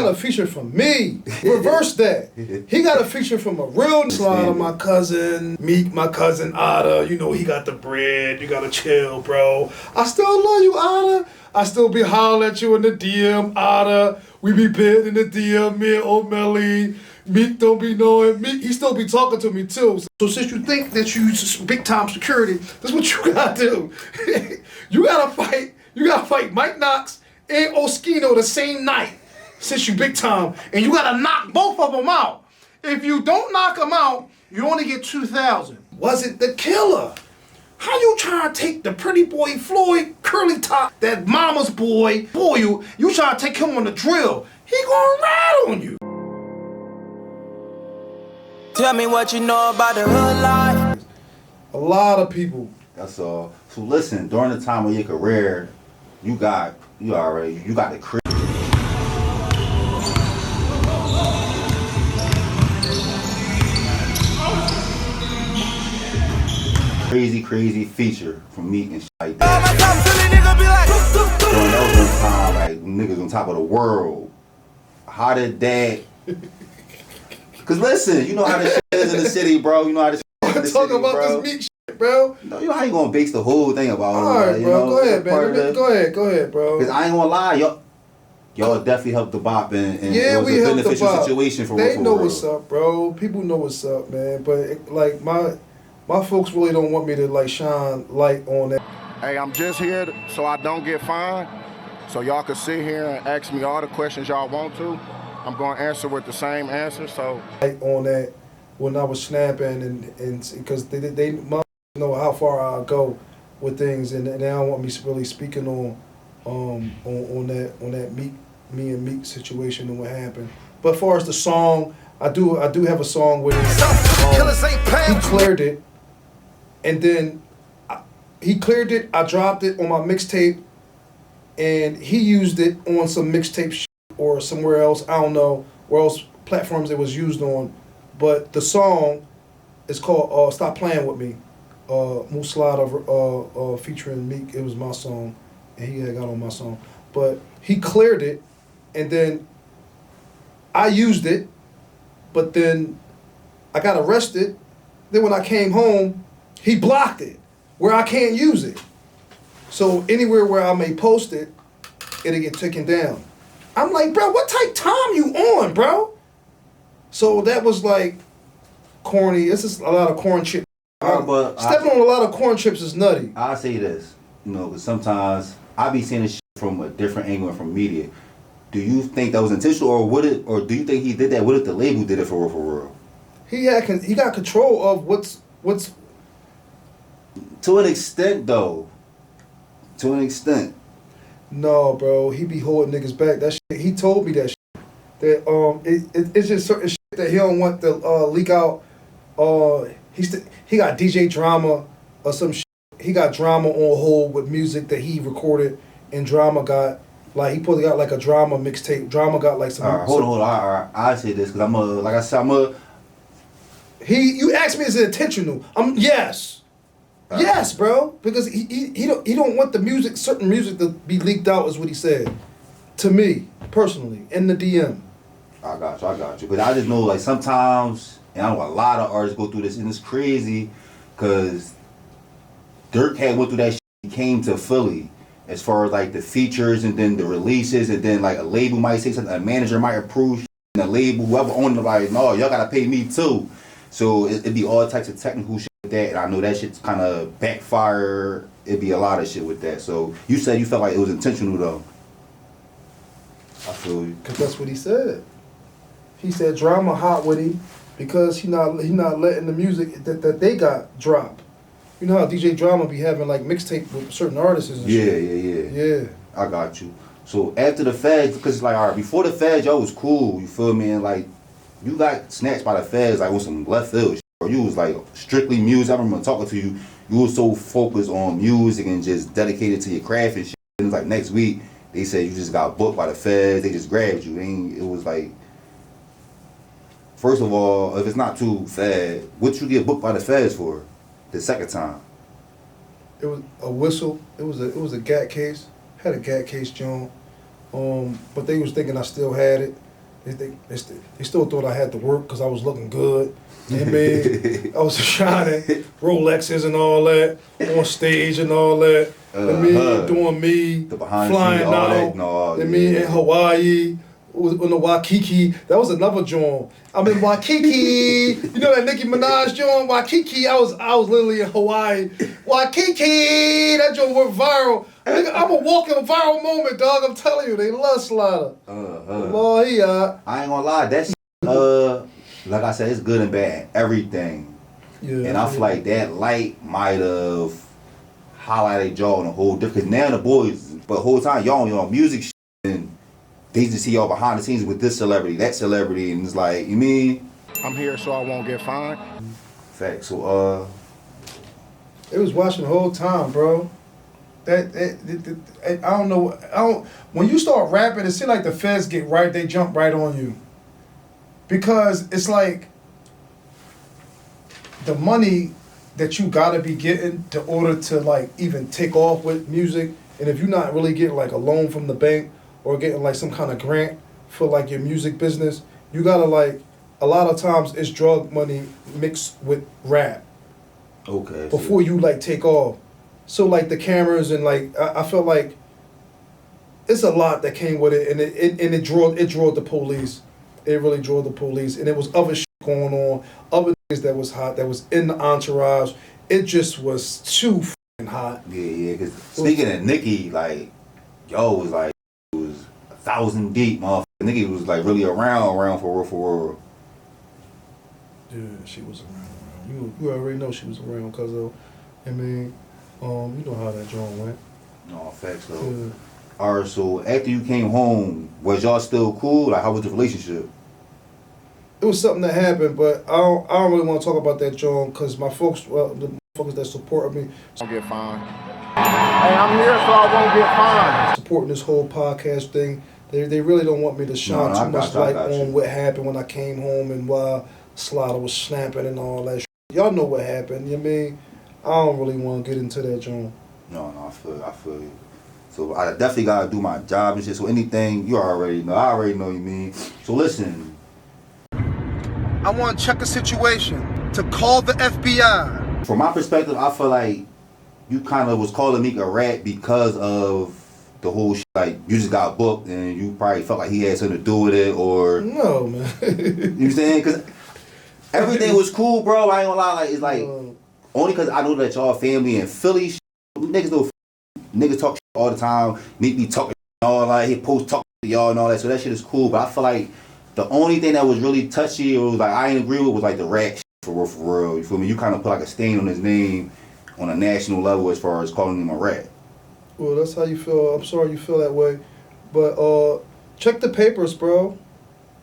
got a feature from me. Reverse that. He got a feature from a real Muslida, my cousin, Meek, my cousin Otta. You know, he got the bread. You gotta chill, bro. I still love you, Otta. I still be hollering at you in the DM, Otta. We be pitting in the DM, me and O'Malley. Meek don't be knowing. Meek, he still be talking to me too. So since you think that you big time security, that's what you gotta do. You gotta fight Mike Knox and Oskino the same night. Since you big time, and you gotta knock both of them out. If you don't knock them out, you only get 2,000. Was it the killer? How you trying to take the pretty boy Floyd, curly top, that mama's boy, you trying to take him on the drill? He gonna ride on you. Tell me what you know about the hood life. A lot of people. That's all. So listen, during the time of your career, you got the crib. Crazy feature from Meek and shit like that. During those time, like niggas on top of the world. How did that? Cause listen, you know how this shit is in the city, bro. You know how this shit is in the city, talking about bro. this Meek shit, bro. You know how you gonna base the whole thing about? All right, bro. Go ahead, man. Go ahead, bro. Cause I ain't gonna lie, y'all definitely helped the bop and yeah, it was we a helped beneficial the bop. situation for They real. know what's up, bro. People know what's up, man. But like my folks really don't want me to like shine light on that. Hey, I'm just here so I don't get fined. So y'all can sit here and ask me all the questions y'all want to. I'm gonna answer with the same answer. So light on that when I was snapping and because they know how far I go with things and they don't want me really speaking on that me and Meek situation and what happened. But as far as the song, I do have a song with it. He cleared it, and then he cleared it. I dropped it on my mixtape, and he used it on some mixtape shit or somewhere else. I don't know where else platforms it was used on, but the song is called "Stop Playing With Me." Muslida featuring Meek. It was my song, and he had got on my song. But he cleared it, and then I used it, but then I got arrested. Then when I came home, he blocked it, where I can't use it. So anywhere where I may post it, it'll get taken down. I'm like, bro, what type time you on, bro? So that was like corny. It's just a lot of corn chips. Stepping on a lot of corn chips is nutty. I'll say this, because sometimes I be seeing this shit from a different angle and from media. Do you think that was intentional, or do you think he did that? What if the label did it for real? He got control of what's. To an extent, though. To an extent. No, bro, he be holding niggas back. That shit, he told me that shit. That it's just certain shit that he don't want to leak out. He got DJ drama or some shit. He got drama on hold with music that he recorded, and drama got like he probably got like a drama mixtape. Drama got like some. All right, hold on. All right. I say this because You asked me, is it intentional? Yes. Yes, bro. Because he don't want the music, certain music, to be leaked out, is what he said to me personally in the DM. I got you. But I just know like sometimes, and I know a lot of artists go through this, and it's crazy because Dirk had went through that shit. He came to Philly as far as like the features and then the releases, and then like a label might say something, a manager might approve, and the label, whoever owned it, like, no, y'all gotta pay me too. So it'd be all types of technical shit with that, and I know that shit's kind of backfire. It'd be a lot of shit with that. So you said you felt like it was intentional though. I feel you. Cause that's what he said. He said drama hot with him because he not letting the music that they got drop. You know how DJ Drama be having like mixtape with certain artists and shit. Yeah. I got you. So after the feds, because like all right, before the feds, y'all was cool. You feel me? And like you got snatched by the feds like on some left field shit. Or you was like strictly music. I remember talking to you. You was so focused on music and just dedicated to your craft and shit. And it was like next week they said you just got booked by the feds. They just grabbed you. It was like, first of all, if it's not too fed, what you get booked by the feds for? The second time. It was a whistle. It was a GAT case. Had a GAT case, John. But they was thinking I still had it. They still thought I had to work because I was looking good. You know what I mean? I was shining, Rolexes and all that, on stage and all that. Doing me, the behind flying scenes, all out. that, no, In Hawaii, on the Waikiki. That was another joint. I'm in Waikiki. You know that Nicki Minaj joint, Waikiki. I was literally in Hawaii. Waikiki. That joint went viral. Nigga, I'm a walking viral moment, dog. I'm telling you, they love Slaughter. Lord, I ain't gonna lie, that like I said, it's good and bad, everything. Yeah, and I feel like that light might have highlighted y'all in a whole different. Cause now the boys, but the whole time y'all on your music shit, and they just see y'all behind the scenes with this celebrity, that celebrity, and it's like, you mean? I'm here so I won't get fined. Fact. So It was watching the whole time, bro. I don't know. When you start rapping, it seems like the feds get right. They jump right on you. Because it's like the money that you gotta be getting to order to like even take off with music, and if you're not really getting like a loan from the bank or getting like some kind of grant for like your music business, you gotta like, a lot of times it's drug money mixed with rap. okay. Before you like take off. So like the cameras and like I felt like it's a lot that came with it, and it drew the police. It really drew the police, and it was other shit going on, other niggas that was hot, that was in the entourage. It just was too fucking hot. Yeah. Cause speaking of Nicki, like, yo was like, it was 1,000 deep, motherfucker. Nicki was like really around for real. Yeah, she was around. You already know she was around, cause I mean, you know how that joint went. No, facts though. Yeah. Alright, so after you came home, was y'all still cool? Like, how was the relationship? It was something that happened, but I don't really want to talk about that joint, cause my folks, the folks that supported me, Don't get fined. Hey, I'm here so I won't get fined. supporting this whole podcast thing, they really don't want me to shine too much light on what happened when I came home and while Slaughter was snapping and all that shit. Y'all know what happened, you know what I mean? I don't really want to get into that joint. No, I feel you. So I definitely gotta do my job and shit. So anything, you already know. I already know you mean. So listen. I want to check the situation, to call the FBI. From my perspective, I feel like you kind of was calling Meek a rat because of the whole shit. Like, you just got booked and you probably felt like he had something to do with it, or... No, man. You know what I'm saying? Because everything was cool, bro. I ain't gonna lie. Like, it's like, only because I know that y'all family in Philly, niggas know, niggas talk shit all the time. Meek be talking all like, he post talking to y'all and all that. So that shit is cool. But I feel like the only thing that was really touchy or was like I ain't agree with was like the rat shit for real. You feel me? You kind of put like a stain on his name on a national level as far as calling him a rat. Well, that's how you feel. I'm sorry you feel that way. But check the papers, bro.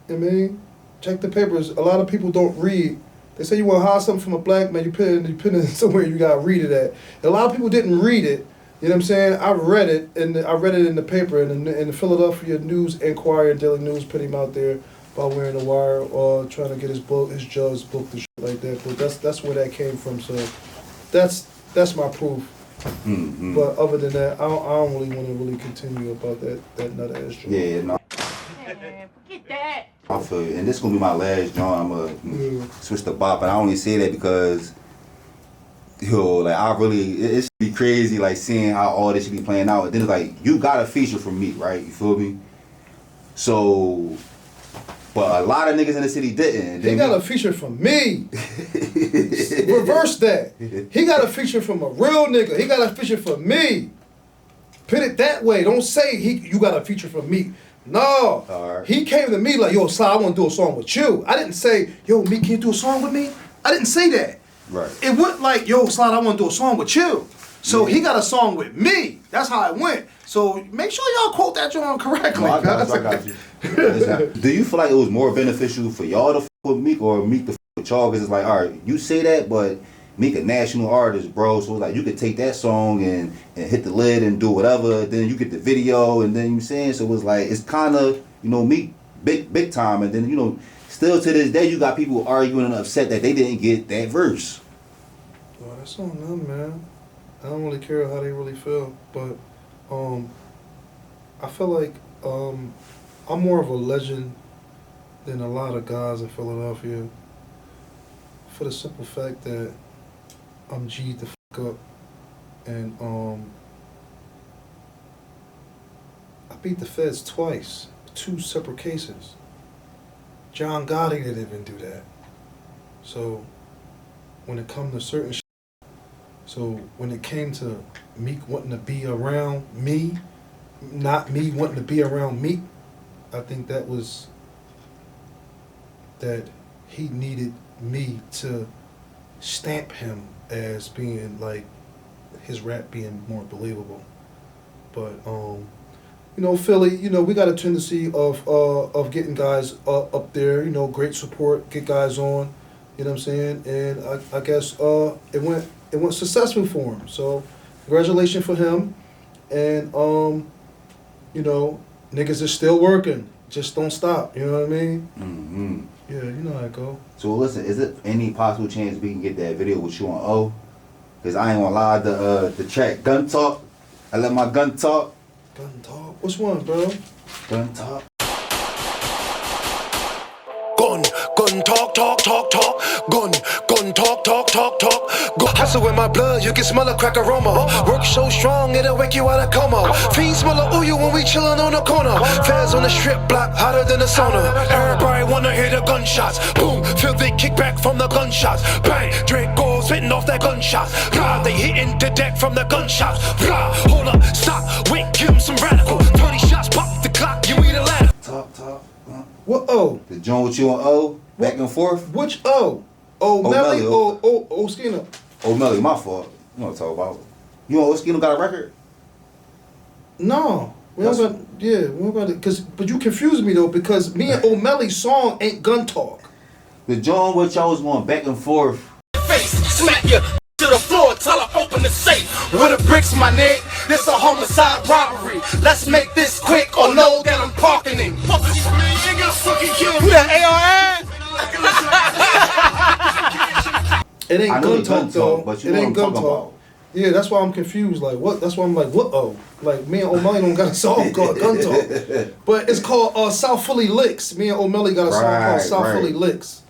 You know what I mean? Check the papers. A lot of people don't read. They say you want to hide something from a black man, you put it somewhere you got to read it at. And a lot of people didn't read it. You know what I'm saying? I read it, and I read it in the paper, and the Philadelphia News Enquirer and Daily News put him out there by wearing a wire or trying to get his judge booked and shit like that. But that's where that came from. So that's my proof. Mm-hmm. But other than that, I don't really want to really continue about that nut ass joint. Yeah, no. Man, forget that. I feel you. And this gonna be my last joint. I'm gonna switch the bop, and I only say that because, yo, like I really, it should be crazy, like seeing how all this should be playing out. And then it's like you got a feature from me, right? You feel me? So, but a lot of niggas in the city didn't. He got a feature from me. Reverse that. He got a feature from a real nigga. He got a feature from me. Put it that way. Don't say you got a feature from me. No. Right. He came to me like, yo, Sly, I want to do a song with you. I didn't say, yo, Meek, can you do a song with me? I didn't say that. Right. It went like, yo, Sly, I want to do a song with you. So he got a song with me. That's how it went. So make sure y'all quote that joint correctly. No, I got you. Do you feel like it was more beneficial for y'all to f with Meek or Meek to f with y'all? Because it's like, all right, you say that, but Meek a national artist, bro. So it's like you could take that song and hit the lid and do whatever. Then you get the video, and then you saying so it's like it's kind of Meek big time, and then still to this day you got people arguing and upset that they didn't get that verse. Well, that's on them, man. I don't really care how they really feel, but I feel like I'm more of a legend than a lot of guys in Philadelphia for the simple fact that I'm G'd the fuck up and I beat the feds twice, 2 separate cases. John Gotti didn't even do that. So when it come to certain so when it came to Meek wanting to be around me, not me wanting to be around Meek, I think that was that he needed me to stamp him as being like his rap being more believable. But you know, Philly, you know, we got a tendency of getting guys up there, you know, great support, get guys on, you know what I'm saying? And I guess it went successful for him. So congratulations for him. And you know, niggas is still working. Just don't stop, you know what I mean? Mm-hmm. Yeah, you know how it go. So listen, is it any possible chance we can get that video with you on O? Cause I ain't gonna lie, the track Gun Talk, I let my gun talk. Gun talk? Which one, bro? Gun Talk. Gun talk, talk, talk, talk. Gun talk, talk, talk, talk. Hustle in my blood, you can smell a crack aroma. Work so strong, it'll wake you out of coma. Fiends smell a ooh when we chillin' on the corner. Feds on the strip block, hotter than the sauna. Everybody wanna hear the gunshots. Boom, feel the kickback from the gunshots. Bang, Draco's hitting off that gunshots. Blah, they hitting the deck from the gunshots. Blah, hold up, stop, wait, give him some radical. 30 shots, pop the clock, you eat a ladder. Talk. What O? The joint with you on O, back and forth. Which O? O'Malley or Oskino? O'Malley, my fault. You want to talk about? You know Oskino got a record? No. We don't got it. But you confused me though, because me and O'Malley's song ain't Gun Talk. The joint with y'all was going back and forth. Face, smack you to the floor, tell her open the safe. With the bricks, my nigga, this a homicide robbery. Let's make this quick or know that I'm parking him. Who that ARN? It ain't Gun Talk though. But you it know ain't what I'm Gun talking Talk. about. Yeah, that's why I'm confused. Like what? That's why I'm like, what O? Like me and O'Malley don't got a song called Gun Talk, but it's called South Philly Licks. Me and O'Malley got a song called South Philly Licks.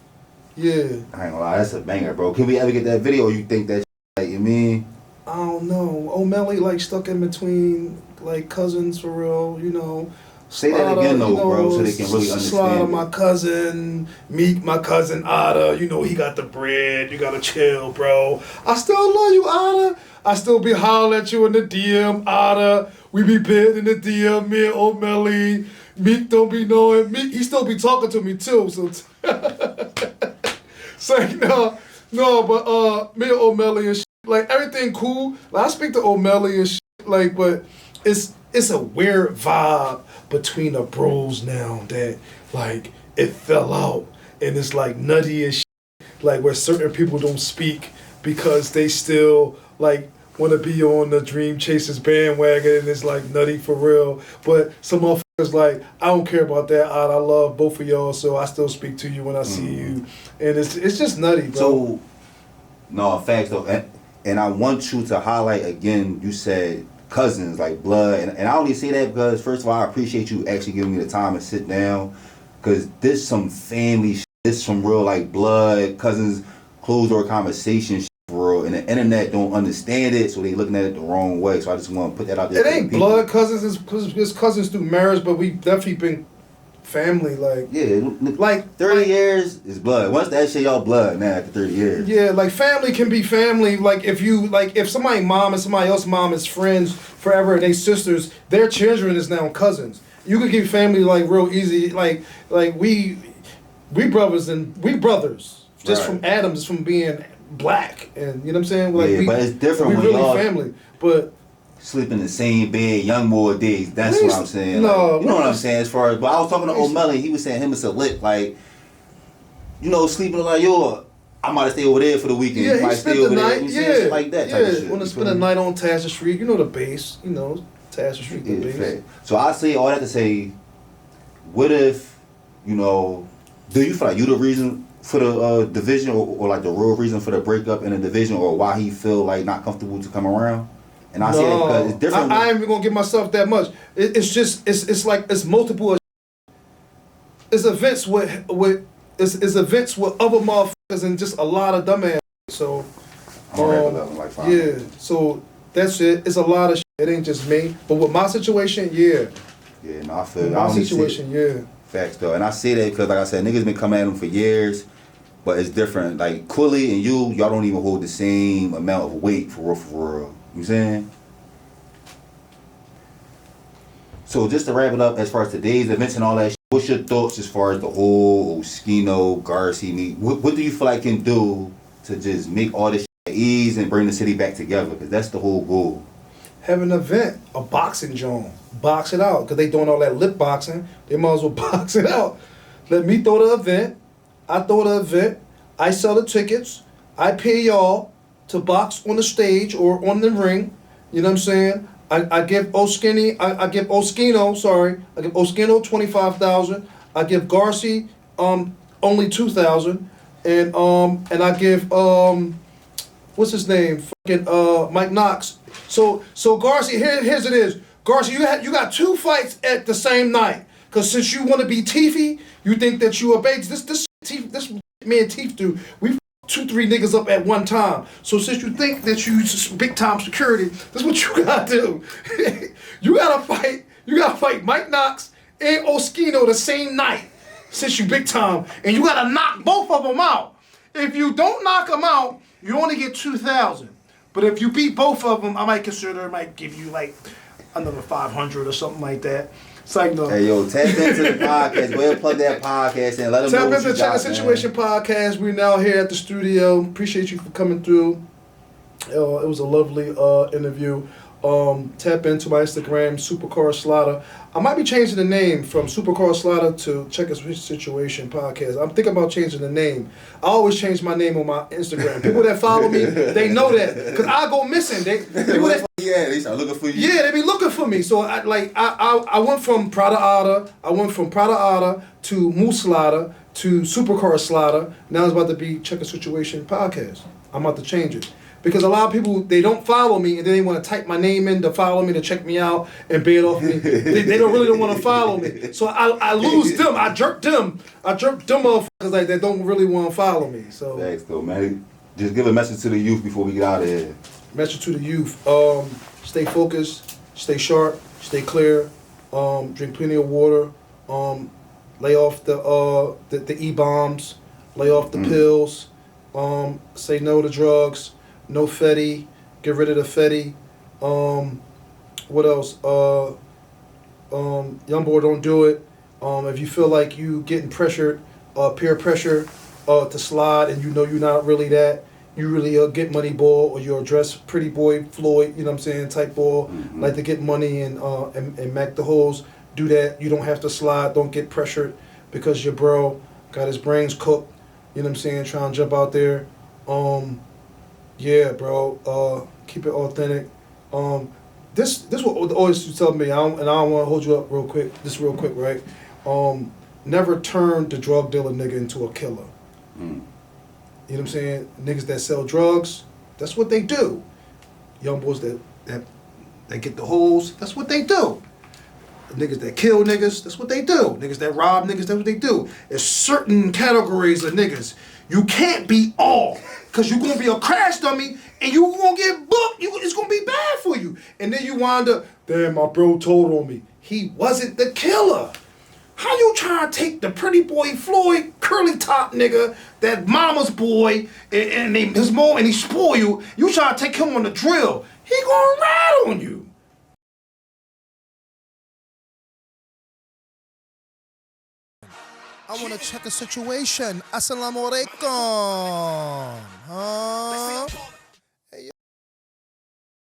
Yeah. I ain't gonna lie, that's a banger, bro. Can we ever get that video? Or you think that like you mean? I don't know. O'Malley like stuck in between like cousins for real, you know. Say that again though, bro, so they can really understand. Slaughter, my cousin, Meek, my cousin Otta, you know he got the bread, you gotta chill, bro. I still love you, Otta. I still be hollering at you in the DM, Otta. We be bid in the DM, me and O'Malley. Meek don't be knowing. Meek, he still be talking to me too, so say no, but me and O'Malley and shit, like everything cool. Like I speak to O'Malley and shit, like, but it's a weird vibe between the bros now that like it fell out and it's like nutty and shit, like where certain people don't speak because they still like want to be on the Dream Chasers bandwagon and it's like nutty for real. But some motherfuckers like, I don't care about that. I love both of y'all, so I still speak to you when I see you, and it's just nutty, bro. So, no, facts though, and I want you to highlight again. You said cousins, like blood, and I only say that because first of all, I appreciate you actually giving me the time to sit down, because this some family shit. This some real like blood cousins, closed door conversation shit for real, and the internet don't understand it, so they looking at it the wrong way. So I just want to put that out there. It ain't blood cousins, it's cousins through marriage, but we definitely been family, like yeah, like 30 years is blood. Once that shit, y'all blood now after 30 years. Yeah, like family can be family. Like if somebody's mom and somebody else's mom is friends forever and they sisters, their children is now cousins. You could get family like real easy. Like we brothers just right. from Adam, just from being black, and you know what I'm saying. Like yeah, but it's different we when really y'all family, but. Sleep in the same bed, young boy days. That's what I'm saying. No, like, you know what I'm saying. As far as, but I was talking to O'Malley, he was saying him is a lit, like, you know, sleeping like yo, I might stay over there for the weekend. Yeah, you might he spent stay over the there. night. You know, shit like that. Type of shit. Want to spend a night on Tasha Street? You know the base. You know Tasha Street, the base. Fact. So I say all that to say, what if, you know, do you feel like you the reason for the division, or like the real reason for the breakup in the division, or why he feel like not comfortable to come around? And I say that because it's different. I ain't even gonna give myself that much. It's just it's like it's multiple. it's events with it's events with other motherfuckers and just a lot of dumbass. So I'm gonna wrap it up in like 5 yeah, minutes. so that's it. It's a lot of shit. It ain't just me. But with my situation, yeah. Yeah, no, I feel With I my don't situation, yeah. Facts though, and I say that because like I said, niggas been coming at him for years, but it's different. Like Quilly and y'all don't even hold the same amount of weight for real, for real. You know what I'm saying? So just to wrap it up, as far as today's events and all that shit, what's your thoughts as far as the whole Oskino, Garci, Meek? What do you feel like can do to just make all this shit at ease and bring the city back together? Because that's the whole goal. Have an event, a boxing joint. Box it out. Because they doing all that lip boxing. They might as well box it out. Let me throw the event. I throw the event. I sell the tickets. I pay y'all to box on the stage or on the ring. You know what I'm saying? I give Oskino, I give Oskino 25,000. I give Garci only 2,000. And I give what's his name? Fucking Mike Knox. So Garci, here's it is. Garci, you got 2 fights at the same night. Cause since you want to be Teefy, you think that you a bait. This me and Teef do. We 2-3 niggas up at one time. So since you think that you big time security, this is what you gotta do. You gotta fight Mike Knox and Oskino the same night. Since you big time, and you gotta knock both of them out. If you don't knock them out, you only get 2,000. But if you beat both of them, I might give you like another 500 or something like that. It's like no. Hey yo, tap into the podcast. Go ahead and plug that podcast and let them know what you got, Check the Situation podcast. We're now here at the studio. Appreciate you for coming through. It was a lovely interview. Tap into my Instagram, Supercar Slaughter. I might be changing the name from Supercar Slaughter to Check a Situation podcast. I'm thinking about changing the name. I always change my name on my Instagram. People that follow me, they know that. Because I go missing. They start looking for you. Yeah, they be looking for me. So I went from Prada Ada. To Muslida to Supercar Slaughter. Now it's about to be Check a Situation podcast. I'm about to change it. Because a lot of people, they don't follow me and then they want to type my name in to follow me, to check me out and bait off me. They don't want to follow me. So I lose them. I jerk them motherfuckers like that don't really want to follow me. So thanks though, man. Just give a message to the youth before we get out of here. Message to the youth. Stay focused, stay sharp, stay clear, drink plenty of water, lay off the E-bombs, lay off the pills, say no to drugs. No Fetty, get rid of the Fetty. What else? Young boy, don't do it. If you feel like you getting pressured, peer pressure, to slide, and you know you're not really that, you really get money ball, or you're a dress pretty boy Floyd, you know what I'm saying, type ball, like to get money and mac the holes. Do that. You don't have to slide. Don't get pressured because your bro got his brains cooked. You know what I'm saying? Trying to jump out there. Yeah, bro. Keep it authentic. This what always you tell me. I don't want to hold you up real quick. Just real quick, right? Never turn the drug dealer nigga into a killer. You know what I'm saying? Niggas that sell drugs, that's what they do. Young boys that get the holes, that's what they do. Niggas that kill niggas, that's what they do. Niggas that rob niggas, that's what they do. There's certain categories of niggas. You can't be all. Because you're going to be a crash dummy and you're going to get booked. It's going to be bad for you. And then you wind up, damn, my bro told on me. He wasn't the killer. How you trying to take the pretty boy Floyd, curly top nigga, that mama's boy, and his mom, and he spoil you? You trying to take him on the drill. He going to ride on you. I want to check a situation. Assalamu alaikum. Huh?